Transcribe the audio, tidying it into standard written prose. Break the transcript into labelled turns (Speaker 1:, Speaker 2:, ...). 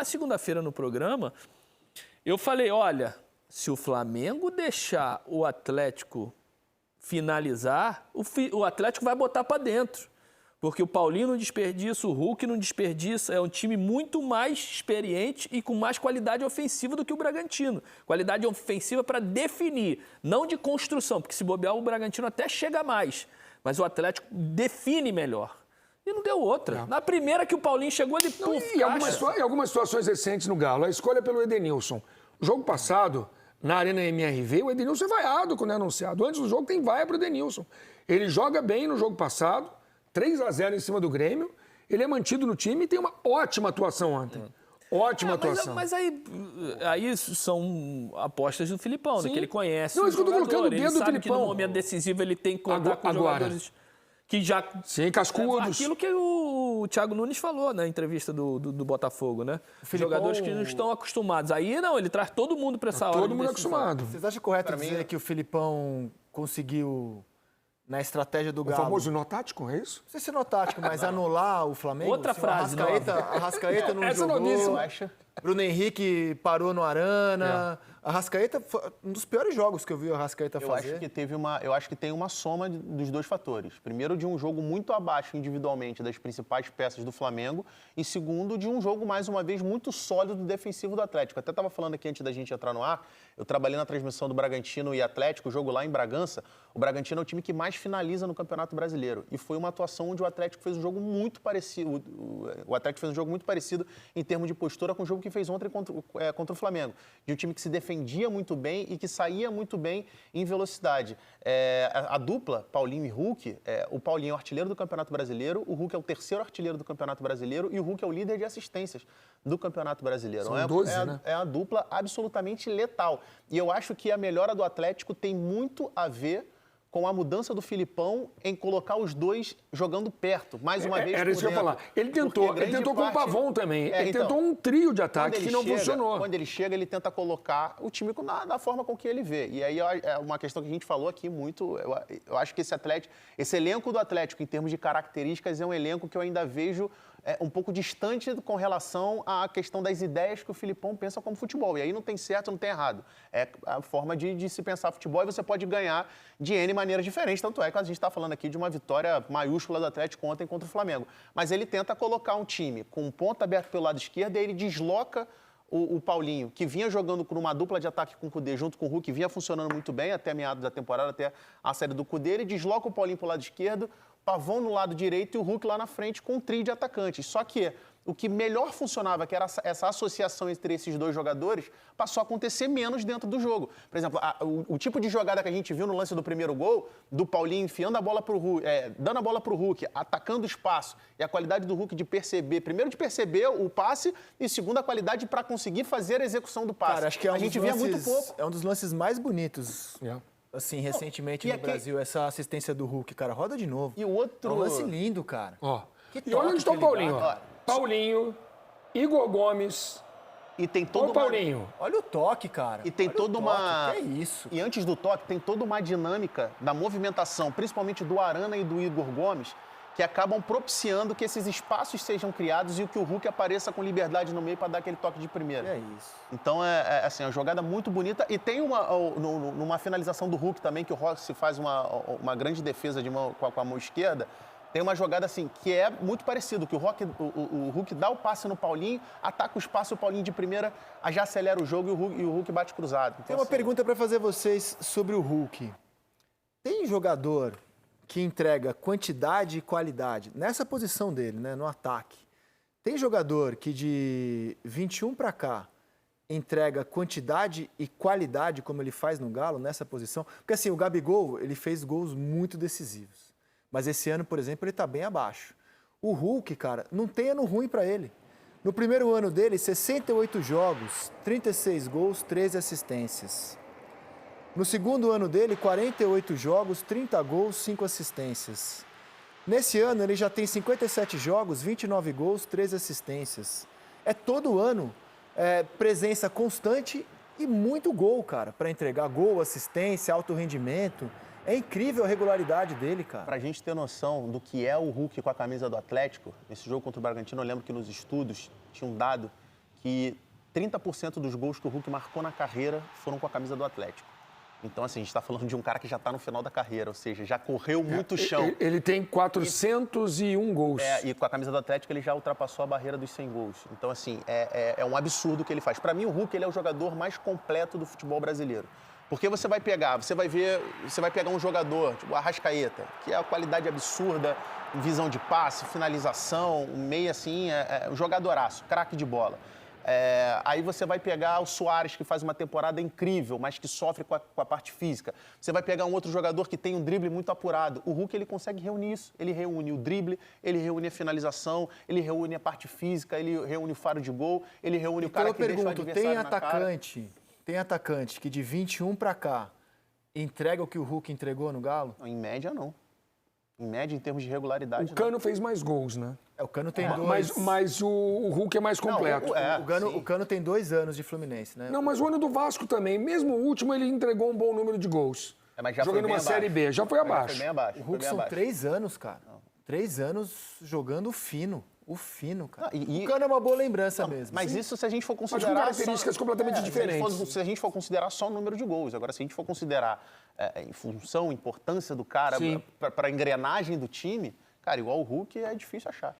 Speaker 1: segunda-feira no programa, eu falei, olha, se o Flamengo deixar o Atlético finalizar, o Atlético vai botar para dentro. Porque o Paulinho não desperdiça, o Hulk não desperdiça. É um time muito mais experiente e com mais qualidade ofensiva do que o Bragantino. Qualidade ofensiva para definir, não de construção. Porque se bobear, o Bragantino até chega mais. Mas o Atlético define melhor. E não deu outra.
Speaker 2: Não.
Speaker 1: Na primeira que o Paulinho chegou, ele...
Speaker 2: Em algumas situações recentes no Galo, a escolha pelo Edenilson. O jogo passado, na Arena MRV, o Edenilson é vaiado quando é anunciado. Antes do jogo tem vaia para o Edenilson. Ele joga bem no jogo passado, 3-0 em cima do Grêmio. Ele é mantido no time e tem uma ótima atuação ontem. Ótima atuação.
Speaker 1: Mas aí são apostas do Filipão, né? Que ele conhece.
Speaker 2: Não, isso que eu tô colocando o dedo do
Speaker 1: Filipão. Que no
Speaker 2: Filipão.
Speaker 1: momento decisivo ele tem que contar com jogadores que já...
Speaker 2: Sim, cascudos.
Speaker 1: Aquilo que o Thiago Nunes falou na entrevista do Botafogo, né?
Speaker 3: Filipão...
Speaker 1: Jogadores que não estão acostumados. Aí não, ele traz todo mundo para essa hora.
Speaker 2: Todo mundo acostumado.
Speaker 3: Vocês acham correto dizer que o Filipão conseguiu... Na estratégia do Galo.
Speaker 2: O famoso nó tático, é isso?
Speaker 3: Não sei se é nó tático, mas anular o Flamengo.
Speaker 1: Outra frase,
Speaker 3: Arrascaeta não jogou. Bruno Henrique parou no Arana. Arrascaeta foi um dos piores jogos que eu vi o Arrascaeta fazer.
Speaker 4: Eu acho que tem uma soma dos dois fatores. Primeiro, de um jogo muito abaixo individualmente das principais peças do Flamengo. E segundo, de um jogo, mais uma vez, muito sólido defensivo do Atlético. Até estava falando aqui antes da gente entrar no ar. Eu trabalhei na transmissão do Bragantino e Atlético, o jogo lá em Bragança. O Bragantino é o time que mais finaliza no Campeonato Brasileiro. E foi uma atuação onde o Atlético fez um jogo muito parecido. O Atlético fez um jogo muito parecido em termos de postura com o jogo que fez ontem contra o Flamengo. De um time que se defendia muito bem e que saía muito bem em velocidade. A dupla, Paulinho e Hulk, o Paulinho é o artilheiro do Campeonato Brasileiro, o Hulk é o terceiro artilheiro do Campeonato Brasileiro e o Hulk é o líder de assistências do Campeonato Brasileiro.
Speaker 2: São 12, né?
Speaker 4: É a dupla absolutamente letal. E eu acho que a melhora do Atlético tem muito a ver com a mudança do Filipão em colocar os dois jogando perto, mais uma vez.
Speaker 2: Era isso que eu ia falar. Ele tentou com o Pavon também. Ele tentou um trio de ataque que não funcionou.
Speaker 4: Quando ele chega, ele tenta colocar o time da forma com que ele vê. E aí é uma questão que a gente falou aqui muito. Eu acho que esse elenco do Atlético, em termos de características, é um elenco que eu ainda vejo um pouco distante com relação à questão das ideias que o Filipão pensa como futebol. E aí não tem certo, não tem errado. É a forma de se pensar futebol e você pode ganhar de N maneiras diferentes. Tanto é que a gente está falando aqui de uma vitória maiúscula do Atlético ontem contra o Flamengo. Mas ele tenta colocar um time com um ponto aberto pelo lado esquerdo e ele desloca o Paulinho, que vinha jogando por uma dupla de ataque com o Cudê junto com o Hulk, vinha funcionando muito bem até meados da temporada, até a série do Cudê. Ele desloca o Paulinho para o lado esquerdo, Pavão no lado direito e o Hulk lá na frente com um trio de atacantes. Só que o que melhor funcionava, que era essa associação entre esses dois jogadores, passou a acontecer menos dentro do jogo. Por exemplo, o tipo de jogada que a gente viu no lance do primeiro gol, do Paulinho enfiando a bola para o Hulk, dando a bola para o Hulk, atacando o espaço, e a qualidade do Hulk de perceber, primeiro de perceber o passe e segundo a qualidade para conseguir fazer a exeção do passe.
Speaker 3: Cara, acho que a gente
Speaker 4: via muito pouco.
Speaker 3: É um dos lances mais bonitos. Assim, recentemente no Brasil, essa assistência do Hulk, cara, roda de novo.
Speaker 4: E o outro...
Speaker 3: É um lance lindo, cara.
Speaker 2: E olha onde está o Paulinho, Paulinho, Igor Gomes.
Speaker 4: E tem todo
Speaker 2: Paulinho.
Speaker 3: Olha o toque, cara.
Speaker 4: E tem toda uma...
Speaker 3: Que é isso?
Speaker 4: E antes do toque, tem toda uma dinâmica da movimentação, principalmente do Arana e do Igor Gomes, que acabam propiciando que esses espaços sejam criados e que o Hulk apareça com liberdade no meio para dar aquele toque de primeira.
Speaker 3: É isso.
Speaker 4: Então, assim, uma jogada muito bonita. E tem numa finalização do Hulk também, que o Rossi faz uma grande defesa com a mão esquerda. Tem uma jogada assim, que é muito parecido, que o Hulk dá o passe no Paulinho, ataca o espaço, o Paulinho de primeira já acelera o jogo e o Hulk bate cruzado. Então,
Speaker 3: tem uma pergunta para fazer vocês sobre o Hulk. Tem jogador que entrega quantidade e qualidade nessa posição dele, né, no ataque? Tem jogador que de 21 para cá entrega quantidade e qualidade como ele faz no Galo, nessa posição? Porque assim, o Gabigol, ele fez gols muito decisivos. Mas esse ano, por exemplo, ele está bem abaixo. O Hulk, cara, não tem ano ruim para ele. No primeiro ano dele, 68 jogos, 36 gols, 13 assistências. No segundo ano dele, 48 jogos, 30 gols, 5 assistências. Nesse ano, ele já tem 57 jogos, 29 gols, 13 assistências. É todo ano presença constante e muito gol, cara, para entregar gol, assistência, alto rendimento. É incrível a regularidade dele, cara.
Speaker 4: Pra gente ter noção do que é o Hulk com a camisa do Atlético, nesse jogo contra o Bragantino, eu lembro que nos estudos tinha um dado que 30% dos gols que o Hulk marcou na carreira foram com a camisa do Atlético. Então, assim, a gente está falando de um cara que já está no final da carreira, ou seja, já correu muito chão.
Speaker 2: Ele tem 401 gols.
Speaker 4: E com a camisa do Atlético ele já ultrapassou a barreira dos 100 gols. Então, assim, é um absurdo o que ele faz. Para mim, o Hulk ele é o jogador mais completo do futebol brasileiro. Porque você vai pegar um jogador, tipo o Arrascaeta, que é a qualidade absurda, visão de passe, finalização, um meio assim, um jogadoraço, craque de bola. Aí você vai pegar o Suárez, que faz uma temporada incrível, mas que sofre com a parte física. Você vai pegar um outro jogador que tem um drible muito apurado. O Hulk, ele consegue reunir isso. Ele reúne o drible, ele reúne a finalização, ele reúne a parte física, ele reúne o faro de gol, ele reúne o cara que deixa o adversário na cara.
Speaker 3: Tem atacante que de 21 para cá entrega o que o Hulk entregou no Galo?
Speaker 4: Em média, não. Em média, em termos de regularidade,
Speaker 2: O Cano fez mais gols, né?
Speaker 3: O Cano tem dois...
Speaker 2: Mas o Hulk é mais completo.
Speaker 3: O Cano tem 2 anos de Fluminense, né?
Speaker 2: Não, mas o ano do Vasco também. Mesmo o último, ele entregou um bom número de gols.
Speaker 4: Mas já
Speaker 2: jogando
Speaker 4: foi bem
Speaker 2: uma Série B. Já foi abaixo.
Speaker 4: Foi bem abaixo.
Speaker 3: O Hulk são 3 anos, cara. 3 anos jogando fino. O fino, cara. O Cano é uma boa lembrança mesmo.
Speaker 4: Mas isso se a gente for
Speaker 2: Mas
Speaker 4: considerar...
Speaker 2: com características completamente diferentes.
Speaker 4: Se a gente for considerar só o número de gols. Agora, se a gente for considerar em função, importância do cara para a engrenagem do time, cara, igual o Hulk é difícil achar.